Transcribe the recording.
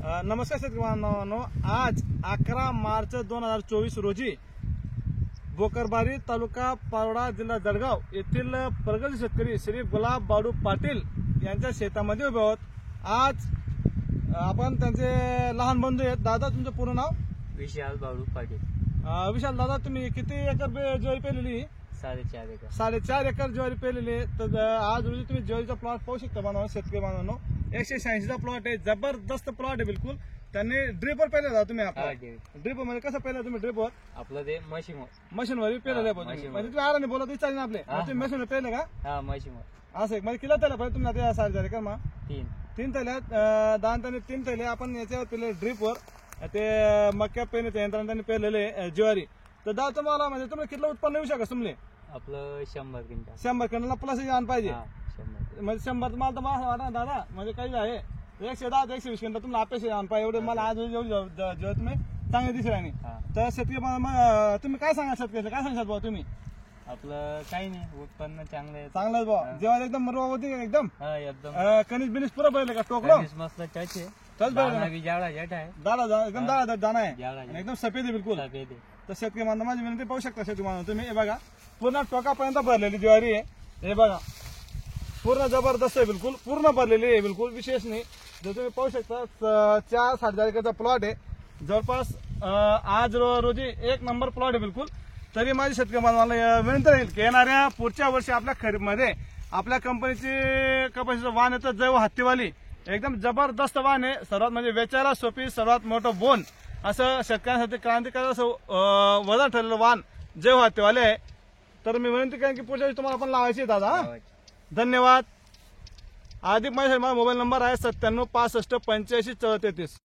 नमस्कार शेतकरी बांधवांनो, आज 11 मार्च 2024 रोजी बोकरबारी तालुका पारोडा जिल्हा जळगाव येथील प्रगत शेतकरी श्री गुलाब बाडू पाटील यांच्या शेतामध्ये उभे आहोत। आज आपण त्यांचे लहान बंधू आहेत। दादा, तुमचं पूर्ण नाव? विशाल बाडू पाटील। विशाल दादा, तुम्ही किती एकर ज्वारी पेरलेली? 4.5 एकर। 4.5 एकर ज्वारी पेरलेली आहे। तर आज रोजी तुम्ही ज्वारीचा प्लॉट पाहू शकता बांधवांनो, शेतकरी बांधवांनो। 186 चा प्लॉट आहे, जबरदस्त प्लॉट आहे बिलकुल। त्यांनी ड्रिपवर पेरलेला तुम्ही? आपला ड्रिप मध्ये कसं पेरलं तुम्ही? ड्रिपवर आपलं ते मशीनवर पेरले म्हणजे तुम्ही आराने बोलत विचारले ना आपले, तुम्ही मशीनवर पेरले का? हा, मशीनवर। असं म्हणजे किती त्याला पाहिजे तुम्ही आता 4.5 एकर मा? 3 तल्यात दान त्यांनी 3 तले आपण याच्यावर पेरले ड्रिपवर। ते मक्या पेरण्याच्या यंत्राने त्यांनी पेरलेले ज्वारी। तर दादा, तुम्हाला म्हणजे तुम्ही किती उत्पन्न येऊ शकता तुमले? आपलं 100 क्विंटल। 100 क्विंटल प्लस आण पाहिजे। 100 म्हणजे 100 माल तर मला वाटत दादा म्हणजे काही आहे 110 ते 120 क्विंटल तुम्हाला अपेक्षा आण पाहिजे। एवढे मला आज एवढी जेव्हा तुम्ही चांगले दिसेल। आणि तर शेतकरी तुम्ही काय सांगा शेतकरी, काय सांगशाल भाऊ तुम्ही? आपलं काही नाही, उत्पन्न चांगलं आहे। चांगलं भाऊ, जेव्हा एकदम मरवा होती एकदम एकदम कणीस बिनीस पुरं पहिले का? टोकलो मस्त टच आहे। टच जाडा जट आहे, एकदम दादा दाना आहे, जाडा एकदम सफेद आहे बिलकुल। सफेद आहे। तर शेतकरी बांधव माझी विनंती पाहू शकता शेतकरी बांधव तुम्ही, हे बघा पूर्ण टोकापर्यंत भरलेली ज्वारी आहे। हे बघा पूर्ण जबरदस्त आहे, बिलकुल पूर्ण भरलेली आहे, बिलकुल विशेष नाही। जर तुम्ही पाहू शकता 4-4.5 एकरचा प्लॉट आहे जवळपास। आज रोजी 1 नंबर प्लॉट आहे बिलकुल। तरी माझी शेतकरी बांधवांना विनंती राहील की येणाऱ्या पुढच्या वर्षी आपल्या खरीपमध्ये आपल्या कपाशीचं वाण येतं जैव हत्तीवाली, एकदम जबरदस्त वाण आहे। सर्वात म्हणजे वेचायला सोपी, सर्वात मोठं बोन असं शेतकऱ्यांसाठी क्रांतिकारी असं वजन ठरलेलं वाण जैव हत्तीवाले आहे। तर मी विनंती करेन की पुढच्या वेळी तुम्हाला पण लावायची दादा। धन्यवाद। अधिक माहिती माझा मोबाईल नंबर आहे 97 65 85 34.